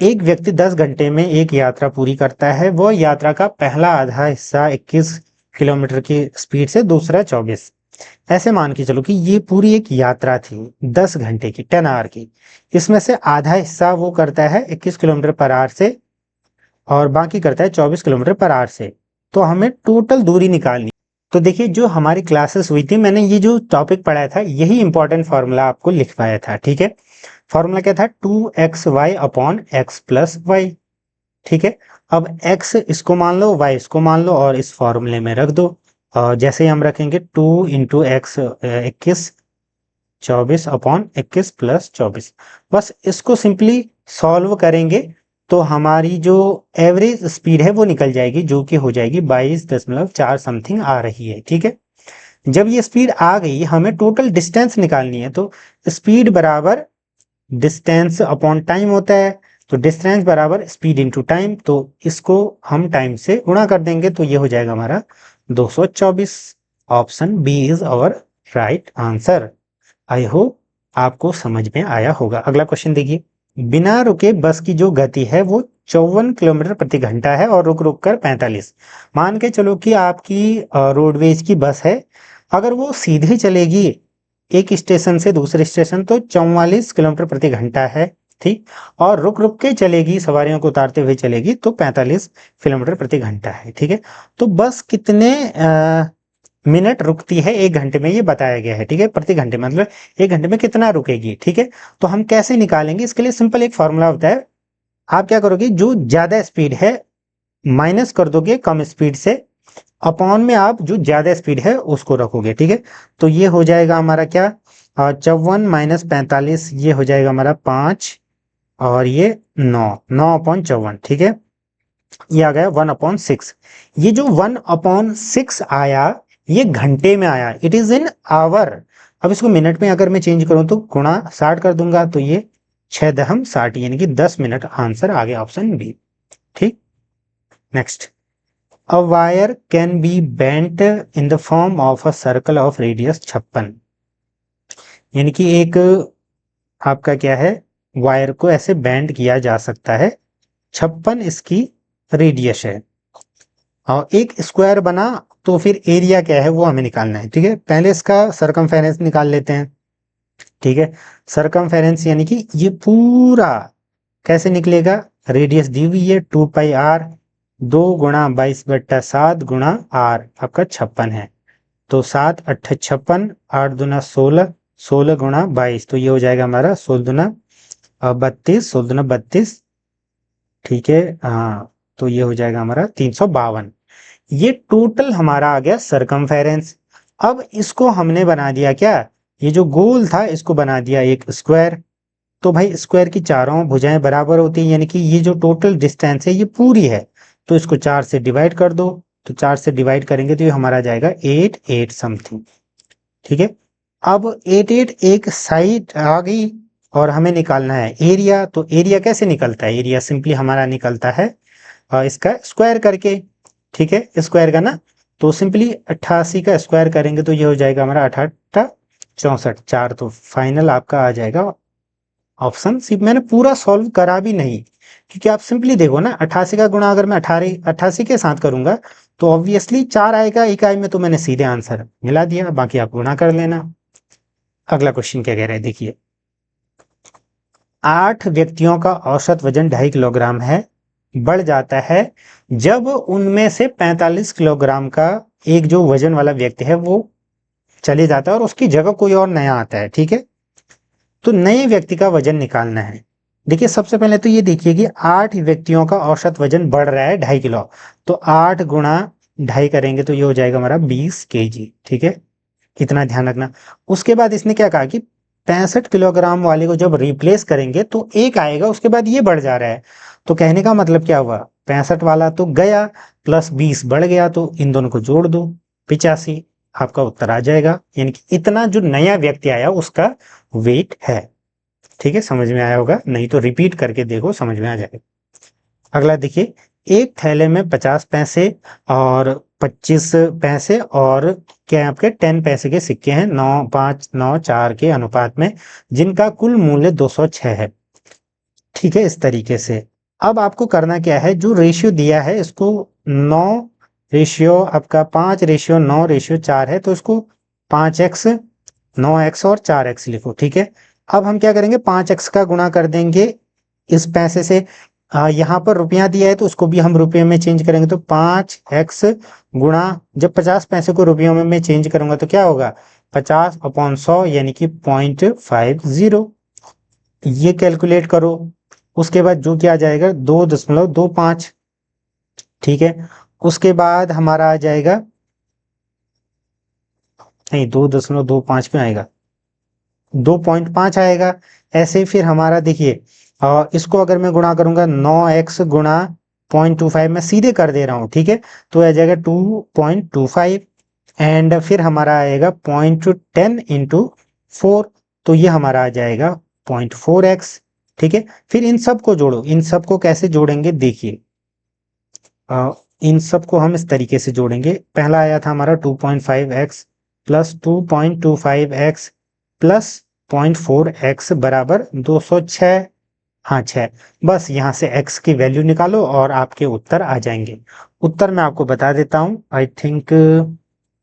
एक व्यक्ति 10 घंटे में एक यात्रा पूरी करता है। वह यात्रा का पहला आधा हिस्सा 21 किलोमीटर की स्पीड से, दूसरा 24। ऐसे मान के चलो कि ये पूरी एक यात्रा थी 10 घंटे की, 10 आवर की। इसमें से आधा हिस्सा वो करता है 21 किलोमीटर पर आवर से, और बाकी करता है 24 किलोमीटर पर आवर से। तो हमें टोटल दूरी निकालनी। तो देखिए जो हमारी क्लासेस हुई थी, मैंने ये जो टॉपिक पढ़ाया था यही इंपॉर्टेंट फॉर्मूला आपको लिखवाया था, ठीक है। फॉर्मूला क्या था? 2xy upon x plus Y, ठीक है। अब x इसको मान लो, y इसको मान लो, और इस फॉर्मूले में रख दो। और जैसे ही हम रखेंगे 2 इंटू एक्स 21, 24 अपॉन 21 प्लस 24, बस इसको सिंपली सॉल्व करेंगे तो हमारी जो एवरेज स्पीड है वो निकल जाएगी, जो कि हो जाएगी 22.4 समथिंग आ रही है, ठीक है। जब ये स्पीड आ गई, हमें टोटल डिस्टेंस निकालनी है। तो स्पीड बराबर डिस्टेंस अपॉन टाइम होता है, तो डिस्टेंस बराबर स्पीड इनटू टाइम, तो इसको हम टाइम से गुणा कर देंगे तो ये हो जाएगा हमारा 224। Option B is our right answer. I hope आपको समझ में आया होगा। अगला क्वेश्चन देखिए, बिना रुके बस की जो गति है वो 54 किलोमीटर प्रति घंटा है और रुक रुक कर 45। मान के चलो कि आपकी रोडवेज की बस है, अगर वो सीधे चलेगी एक स्टेशन से दूसरे स्टेशन तो 44 किलोमीटर प्रति घंटा है, ठीक। और रुक रुक के चलेगी, सवारियों को उतारते हुए चलेगी तो 45 किलोमीटर प्रति घंटा है, ठीक है। तो बस कितने मिनट रुकती है एक घंटे में, ये बताया गया है, ठीक है। प्रति घंटे मतलब एक घंटे में कितना रुकेगी, ठीक है। तो हम कैसे निकालेंगे? इसके लिए सिंपल एक फॉर्मूला होता है। आप क्या करोगे, जो ज्यादा स्पीड है माइनस कर दोगे कम स्पीड से, अपॉन में आप जो ज्यादा स्पीड है उसको रखोगे, ठीक है। तो ये हो जाएगा हमारा क्या, 54 माइनस 45, ये हो जाएगा हमारा 5, और ये 9, 9 अपॉन 54, ठीक है। ये आ गया 1/6। ये जो 1/6 आया ये घंटे में आया, इट इज इन आवर। अब इसको मिनट में अगर मैं चेंज करूं तो गुणा 60 कर दूंगा, तो ये 6 × 60 यानी कि 10 मिनट। आंसर आ गया ऑप्शन बी। ठीक, next. A wire can be bent in the form of a circle of radius 56। यानी कि एक आपका क्या है, वायर को ऐसे बेंड किया जा सकता है, 56 इसकी रेडियस है। और एक स्क्वायर बना तो फिर एरिया क्या है वो हमें निकालना है। ठीक है, पहले इसका सरकमफेरेंस निकाल लेते हैं। ठीक है, सरकमफेरेंस यानी कि ये पूरा कैसे निकलेगा, रेडियस दी हुई है 2πr, 2 × 22/7 गुणा r आपका 56 है। तो 7 × 8 = 56, 8 दूना 16, 16 × 22, तो ये हो जाएगा हमारा 16 दूना 32, 16 दूना 32। ठीक है, हाँ, तो ये हो जाएगा हमारा 352। ये टोटल हमारा आ गया सरकमफेरेंस। अब इसको हमने बना दिया क्या, ये जो गोल था इसको बना दिया एक स्क्वायर। तो भाई स्क्वायर की चारों भुजाएं बराबर होती है, यानी कि ये जो टोटल डिस्टेंस है ये पूरी है, तो इसको 4 से डिवाइड कर दो। तो 4 से डिवाइड करेंगे तो ये हमारा आ जाएगा 8 समथिंग। ठीक है, अब 8 एक साइड आ गई और हमें निकालना है एरिया। तो एरिया कैसे निकलता है, एरिया सिंपली हमारा निकलता है इसका स्क्वायर करके। ठीक है, स्क्वायर का ना, तो सिंपली 88 का स्क्वायर करेंगे तो ये हो जाएगा हमारा 88 64 4। तो फाइनल आपका आ जाएगा ऑप्शन सी। मैंने पूरा सॉल्व करा भी नहीं, क्योंकि आप सिंपली देखो ना, 88 का गुणा अगर मैं 88 के साथ करूंगा तो ऑब्वियसली 4 आएगा इकाई में, तो मैंने सीधे आंसर मिला दिया, बाकी आप गुणा कर लेना। अगला क्वेश्चन क्या कह रहे हैं देखिए। 8 व्यक्तियों का औसत वजन 2.5 किलोग्राम है, बढ़ जाता है जब उनमें से 45 किलोग्राम का एक जो वजन वाला व्यक्ति है वो चले जाता है और उसकी जगह कोई और नया आता है। ठीक है, तो नए व्यक्ति का वजन निकालना है। देखिए सबसे पहले तो ये देखिए कि 8 व्यक्तियों का औसत वजन बढ़ रहा है 2.5 किलो, तो 8 गुणा 2.5 करेंगे तो ये हो जाएगा हमारा 20 केजी। ठीक है, इतना ध्यान रखना। उसके बाद इसने क्या कहा कि 65 किलोग्राम वाले को जब रिप्लेस करेंगे तो एक आएगा, उसके बाद ये बढ़ जा रहा है। तो कहने का मतलब क्या हुआ, 65 वाला तो गया प्लस 20 बढ़ गया, तो इन दोनों को जोड़ दो, 85 आपका उत्तर आ जाएगा। यानी कि इतना जो नया व्यक्ति आया उसका वेट है। ठीक है, समझ में आया होगा, नहीं तो रिपीट करके देखो समझ में आ जाएगा। अगला देखिए, एक थैले में 50 पैसे और 25 पैसे और क्या है आपके 10 पैसे के सिक्के हैं 9 5 9 4 के अनुपात में, जिनका कुल मूल्य 206 है। ठीक है, इस तरीके से अब आपको करना क्या है, जो रेशियो दिया है इसको 9 रेशियो आपका 5:9:4 है, तो इसको 5x 9x और 4x लिखो। ठीक है, अब हम क्या करेंगे, 5x का गुणा कर देंगे इस पैसे से। यहाँ पर रुपया दिया है तो उसको भी हम रुपये में चेंज करेंगे, तो 5x गुणा, जब 50 पैसे को रुपयों में मैं चेंज करूंगा तो क्या होगा, 50/100 यानी कि 0.50। ये कैलकुलेट करो। उसके बाद जो क्या आ जाएगा 2.25। ठीक है, उसके बाद हमारा आ जाएगा, नहीं 2.25 में आएगा, 2.5 आएगा। ऐसे फिर हमारा देखिए, इसको अगर मैं गुणा करूंगा 9x गुणा 0.25, मैं सीधे कर दे रहा हूं। ठीक है, तो आ जाएगा 2.25 एंड फिर हमारा आएगा 0.10 इंटू 4, तो ये हमारा आ जाएगा 0.4x। ठीक है, फिर इन सब को जोड़ो। इन सब को कैसे जोड़ेंगे देखिए, इन सब को हम इस तरीके से जोड़ेंगे। पहला आया था हमारा 2.5x plus 2.25x plus 0.4x बराबर 206। हाँ 6। बस यहाँ से x की वैल्यू निकालो और आपके उत्तर आ जाएंगे। उत्तर मैं आपको बता देता हूँ, आई थिंक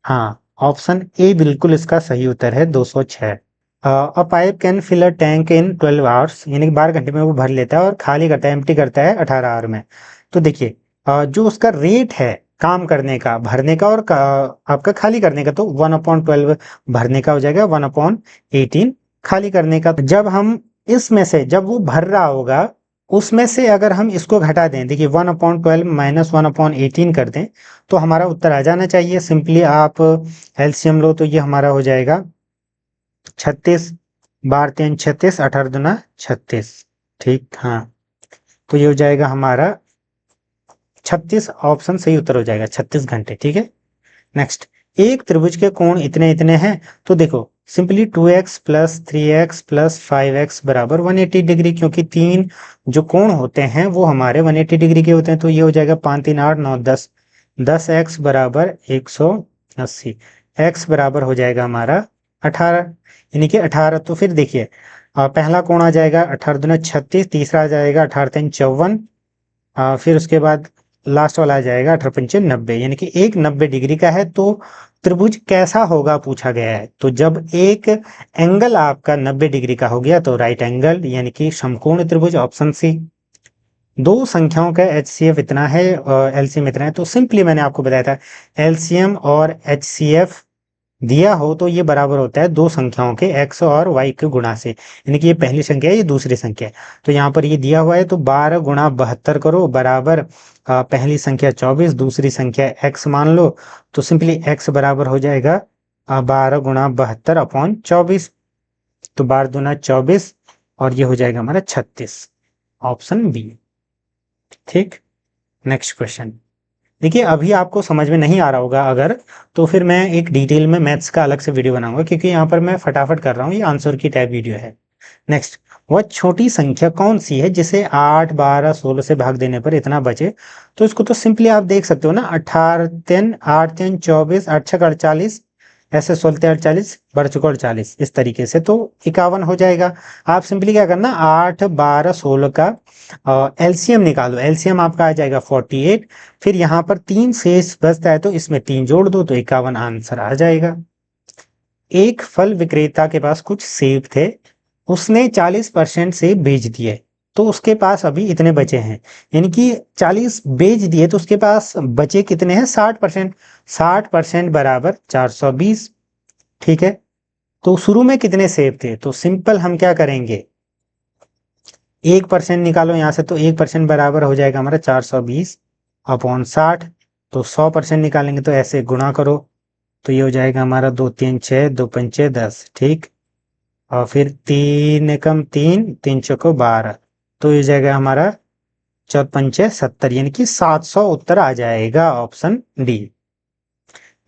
हाँ ऑप्शन ए बिल्कुल इसका सही उत्तर है, 206। A pipe can fill a tank in 12 hours, यानी कि 12 घंटे में वो भर लेता है और खाली करता है, एम्प्टी करता है 18 आवर में। तो देखिए जो उसका रेट है काम करने का, भरने का और आपका खाली करने का, तो 1/12 भरने का हो जाएगा, 1/18 खाली करने का। जब हम इसमें से, जब वो भर रहा होगा उसमें से अगर हम इसको घटा दें, देखिए 1/12 माइनस 1/18 कर दें तो हमारा उत्तर आ जाना चाहिए। सिंपली आप एलसीएम लो तो ये हमारा हो जाएगा 36, 12×3 36, 18×2 36। ठीक, हाँ, तो ये हो जाएगा हमारा 36 ऑप्शन सही उत्तर हो जाएगा, 36 घंटे। ठीक है, नेक्स्ट, एक त्रिभुज के कोण इतने इतने हैं, तो देखो simply 2x plus 3x plus 5x बराबर 180 डिग्री, क्योंकि तीन जो कोण होते हैं वो हमारे 180 डिग्री के होते हैं। तो ये हो जाएगा 5 3 8 9 10, 10x बराबर 180, x बराबर हो जाएगा हमारा 18, यानी कि 18। तो फिर देखिए पहला कोण आ जाएगा 18 दूना 36, तीसरा आ जाएगा 18 3 54, फिर उसके बाद लास्ट वाला आ जाएगा 18 पंचे 90, यानी कि एक 90 डिग्री का है। तो त्रिभुज कैसा होगा पूछा गया है, तो जब एक एंगल आपका 90 डिग्री का हो गया तो राइट एंगल यानी कि समकोण त्रिभुज, ऑप्शन सी। दो संख्याओं का HCF इतना है और LCM इतना है, तो सिंपली मैंने आपको बताया था LCM और HCF दिया हो तो ये बराबर होता है दो संख्याओं के x और y के गुणा से, यानी कि ये पहली संख्या है, ये दूसरी संख्या है। तो यहाँ पर ये दिया हुआ है, तो 12 गुणा 72 करो बराबर पहली संख्या 24, दूसरी संख्या x मान लो, तो सिंपली x बराबर हो जाएगा 12 गुणा 72 अपॉन 24, तो 12 दूना 24 और ये हो जाएगा हमारा 36, ऑप्शन बी। ठीक, नेक्स्ट क्वेश्चन देखिए, अभी आपको समझ में नहीं आ रहा होगा अगर, तो फिर मैं एक डिटेल में मैथ्स का अलग से वीडियो बनाऊंगा, क्योंकि यहाँ पर मैं फटाफट कर रहा हूँ, ये आंसर की टाइप वीडियो है। नेक्स्ट, वह छोटी संख्या कौन सी है जिसे 8 12 16 से भाग देने पर इतना बचे, तो इसको तो सिंपली आप देख सकते हो ना, 18 3 8 3 24 8 6 48, ऐसे 16 48 बढ़ चुका 48, इस तरीके से तो 51 हो जाएगा। आप सिंपली क्या करना, 8 12 16 का LCM निकालो, LCM आपका आ जाएगा 48, फिर यहाँ पर 3 शेष बचता है तो इसमें 3 जोड़ दो तो 51 आंसर आ जाएगा। एक फल विक्रेता के पास कुछ सेब थे, उसने 40% सेब बेच दिए, तो उसके पास अभी इतने बचे हैं, यानी कि 40 बेच दिए तो उसके पास बचे कितने हैं, 60%, 60% बराबर 420। ठीक है, तो शुरू में कितने सेब थे, तो सिंपल हम क्या करेंगे, 1% निकालो यहाँ से, तो 1% बराबर हो जाएगा हमारा 420 अपॉन 60, तो 100% निकालेंगे तो ऐसे गुणा करो, तो ये हो जाएगा हमारा 2 3 6 2 पंचे 10। ठीक, और फिर 3 एकम 3 3 चौको 12, तो ये हो जाएगा हमारा 4 पंचे 70, यानी कि 700 उत्तर आ जाएगा, ऑप्शन डी।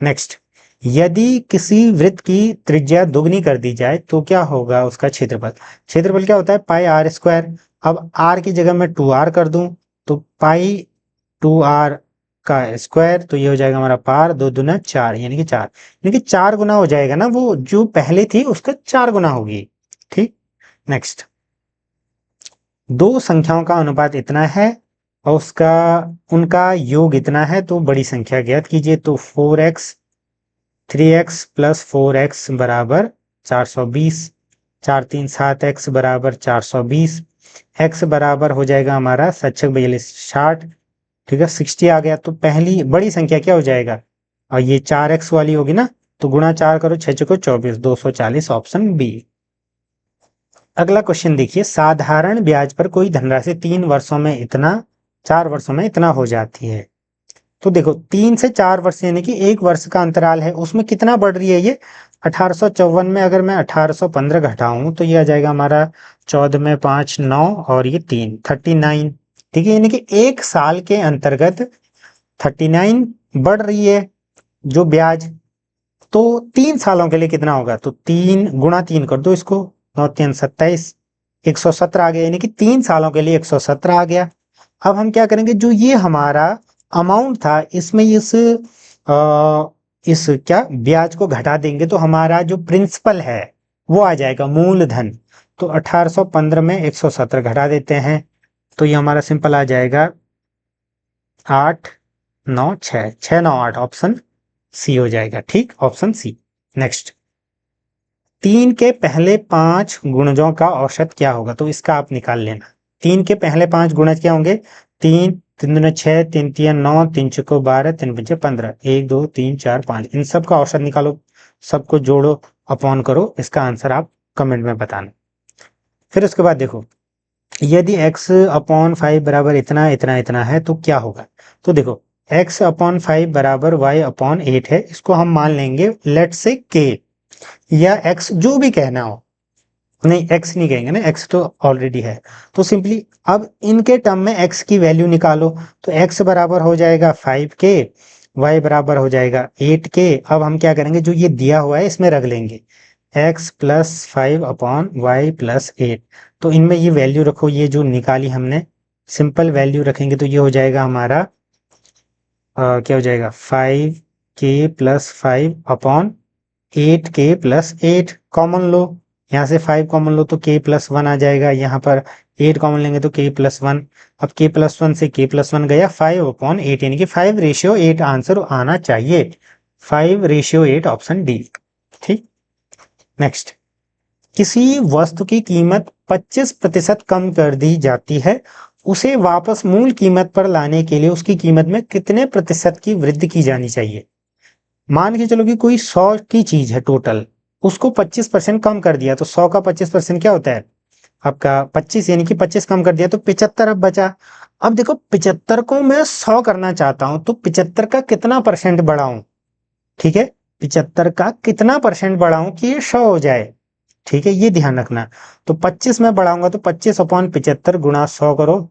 नेक्स्ट, यदि किसी वृत्त की त्रिज्या दुगनी कर दी जाए तो क्या होगा उसका क्षेत्रफल, क्षेत्रफल क्या होता है पाई आर स्क्वायर। अब आर की जगह मैं 2r कर दूं तो पाई 2r का स्क्वायर, तो ये हो जाएगा हमारा पार 2 दूना 4, यानी कि 4, यानी कि 4 गुना हो जाएगा ना, वो जो पहले थी उसका 4 गुना होगी। ठीक, नेक्स्ट, दो संख्याओं का अनुपात इतना है और उसका उनका योग इतना है, तो बड़ी संख्या ज्ञात कीजिए, तो 4x 3x प्लस 4x बराबर 420, 4 3 7x बराबर 420, x बराबर हो जाएगा हमारा 7 42 60। ठीक है, 60 आ गया, तो पहली बड़ी संख्या क्या हो जाएगा, और ये 4x वाली होगी ना, तो गुणा 4 करो 6 चौको 24, 240, ऑप्शन बी। अगला क्वेश्चन देखिए, साधारण ब्याज पर कोई धनराशि 3 वर्षों में इतना 4 वर्षों में इतना हो जाती है, तो देखो 3 से 4 वर्ष यानी कि 1 वर्ष का अंतराल है, उसमें कितना बढ़ रही है ये 1854 में, अगर मैं 1815 घटाऊं तो ये आ जाएगा हमारा 14 में 5 9 और ये 3 39। ठीक है, यानी कि 1 साल के अंतर्गत 39 बढ़ रही है जो ब्याज, तो 3 सालों के लिए कितना होगा, तो 3 गुणा 3 कर दो इसको, 9 3 27, 117 आ गया, यानी कि 3 सालों के लिए 117 आ गया। अब हम क्या करेंगे, जो ये हमारा अमाउंट था इसमें इस क्या ब्याज को घटा देंगे, तो हमारा जो प्रिंसिपल है वो आ जाएगा मूलधन, तो 1815 में 117 घटा देते हैं, तो ये हमारा सिंपल आ जाएगा 8 9 6 6 9 8, ऑप्शन सी हो जाएगा। ठीक, ऑप्शन सी। नेक्स्ट, 3 के पहले 5 गुणजों का औसत क्या होगा, तो इसका आप निकाल लेना। 3 के पहले 5 गुणज क्या होंगे, 3 3 दूना 6 3 3 9 3 चौको 12 3 पंचे 15, 1 2 3 4 5, इन सब का औसत निकालो, सबको जोड़ो अपॉन करो, इसका आंसर आप कमेंट में बताना। फिर उसके बाद देखो, यदि x अपॉन 5 बराबर इतना इतना इतना है तो क्या होगा, तो देखो x अपॉन 5 बराबर y अपॉन 8 है, इसको हम मान लेंगे लेट से k, या x जो भी कहना हो, नहीं x नहीं कहेंगे ना, x तो ऑलरेडी है। तो सिंपली अब इनके टर्म में x की वैल्यू निकालो, तो x बराबर हो जाएगा 5k, y बराबर हो जाएगा 8k। अब हम क्या करेंगे, जो ये दिया हुआ है इसमें रख लेंगे x plus 5 upon y plus 8। तो इनमें ये वैल्यू रखो, ये जो निकाली हमने सिंपल वैल्यू रखेंगे तो ये हो जाएगा हमारा क्या हो जाएगा 5k plus 5 upon 8k plus 8। Common लो, यहाँ से 5 कॉमन लो तो k प्लस 1 आ जाएगा, यहाँ पर 8 कॉमन लेंगे तो k प्लस 1। अब k प्लस 1 से k प्लस 1 गया, 5 अपॉन 8 यानी कि 5:8 आंसर आना चाहिए। 5:8 ऑप्शन डी। ठीक। नेक्स्ट, किसी वस्तु की कीमत 25% कम कर दी जाती है, उसे वापस मूल कीमत पर लाने के लिए उसकी कीमत में कितने प्रतिशत की वृद्धि की जानी चाहिए। मान के चलो कि कोई 100 की चीज है टोटल, उसको 25% कम कर दिया, तो 100 का 25% क्या होता है आपका 25, यानी कि 25 कम कर दिया तो 75 अब बचा। अब देखो 75 को मैं 100 करना चाहता हूं, तो 75 का कितना परसेंट बढ़ाऊं। ठीक है, 75 का कितना परसेंट बढ़ाऊं कि ये 100 हो जाए। ठीक है, ये ध्यान रखना। तो 25 में बढ़ाऊंगा तो 25 अपॉन 75 गुणा 100 करो,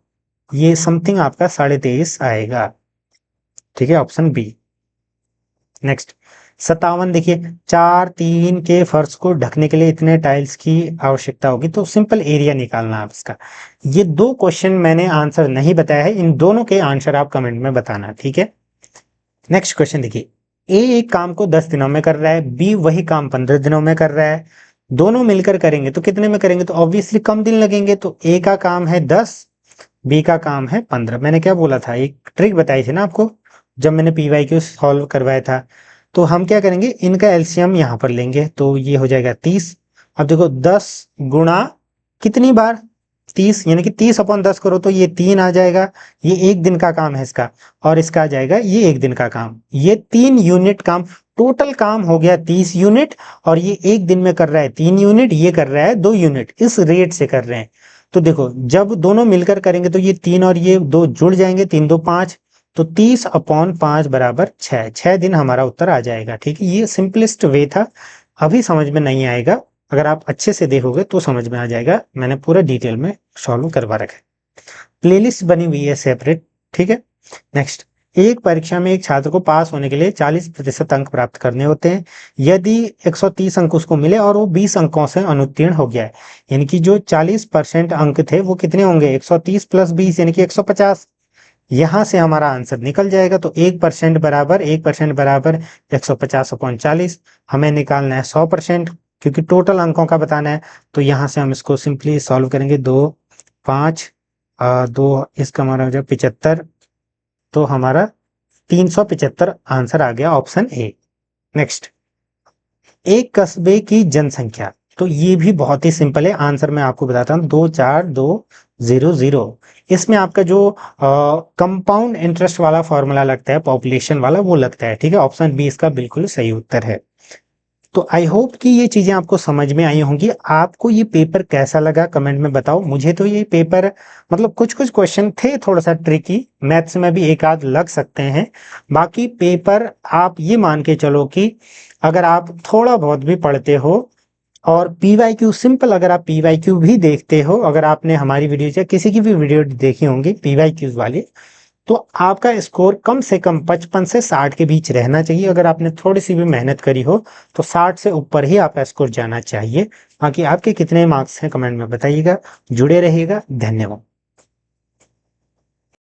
ये समथिंग आपका 23.5 आएगा। ठीक है, ऑप्शन बी। नेक्स्ट, 57 देखिए, 4 3 के फर्श को ढकने के लिए इतने टाइल्स की आवश्यकता होगी, तो सिंपल एरिया निकालना आप इसका। ये दो क्वेश्चन मैंने आंसर नहीं बताया है, इन दोनों के आंसर आप कमेंट में बताना। ठीक है, नेक्स्ट क्वेश्चन देखिए, ए एक काम को 10 दिनों में कर रहा है, बी वही काम 15 दिनों में कर रहा है, दोनों मिलकर करेंगे तो कितने में करेंगे, तो ऑब्वियसली कम दिन लगेंगे। तो ए का काम है 10, बी का काम है 15। मैंने क्या बोला था, एक ट्रिक बताई थी ना आपको जब मैंने PYQ सॉल्व करवाया था। तो हम क्या करेंगे, इनका एलसीएम यहाँ पर लेंगे, तो ये हो जाएगा 30। अब देखो 10 गुणा कितनी बार 30, यानी कि 30 अपॉन 10 करो तो ये 3 आ जाएगा। ये एक दिन का काम है इसका, और इसका आ जाएगा ये एक दिन का काम, ये 3 यूनिट काम। टोटल काम हो गया 30 यूनिट, और ये एक दिन में कर रहा है 3 यूनिट, ये कर रहा है 2 यूनिट, इस रेट से कर रहे हैं। तो देखो जब दोनों मिलकर करेंगे तो ये 3 और ये 2 जुड़ जाएंगे, 3 2 5, तो 30 अपॉन 5 बराबर 6, 6 दिन हमारा उत्तर आ जाएगा। ठीक है, ये सिंपलेस्ट वे था, अभी समझ में नहीं आएगा, अगर आप अच्छे से देखोगे तो समझ में आ जाएगा, मैंने पूरा डिटेल में सॉल्व करवा रखा है, प्लेलिस्ट बनी हुई है सेपरेट। ठीक है, नेक्स्ट, एक परीक्षा में एक छात्र को पास होने के लिए 40% अंक प्राप्त करने होते हैं। यदि 130 अंक उसको मिले और वो 20 अंकों से अनुत्तीर्ण हो गया है, यानी कि जो 40% अंक थे वो कितने होंगे, 130 प्लस 20 यानी कि 150। यहां से हमारा आंसर निकल जाएगा। तो 1% बराबर 150 अपॉन 40, हमें निकालना है 100%, क्योंकि टोटल अंकों का बताना है। तो यहां से हम इसको सिंपली सॉल्व करेंगे, 2 5 2, इसका हमारा हो जाएगा 75, तो हमारा 375 आंसर आ गया, ऑप्शन ए। नेक्स्ट, एक कस्बे की जनसंख्या, तो ये भी बहुत ही सिंपल है, आंसर मैं आपको बताता हूँ, 24200। इसमें आपका जो कंपाउंड इंटरेस्ट वाला फॉर्मूला लगता है, पॉपुलेशन वाला, वो लगता है। ठीक है, ऑप्शन बी इसका बिल्कुल सही उत्तर है। तो आई होप कि ये चीजें आपको समझ में आई होंगी। आपको ये पेपर कैसा लगा कमेंट में बताओ। मुझे तो ये पेपर मतलब कुछ कुछ क्वेश्चन थे थोड़ा सा ट्रिकी, मैथ्स में भी एक आध लग सकते हैं, बाकी पेपर आप ये मान के चलो कि अगर आप थोड़ा बहुत भी पढ़ते हो और PYQ सिंपल, अगर आप PYQ भी देखते हो, अगर आपने हमारी वीडियो या किसी की भी वीडियो देखी होंगी PYQ वाली, तो आपका स्कोर कम से कम 55 से 60 के बीच रहना चाहिए। अगर आपने थोड़ी सी भी मेहनत करी हो तो 60 से ऊपर ही आपका स्कोर जाना चाहिए। बाकी आपके कितने मार्क्स हैं कमेंट में बताइएगा। जुड़े रहिएगा, धन्यवाद।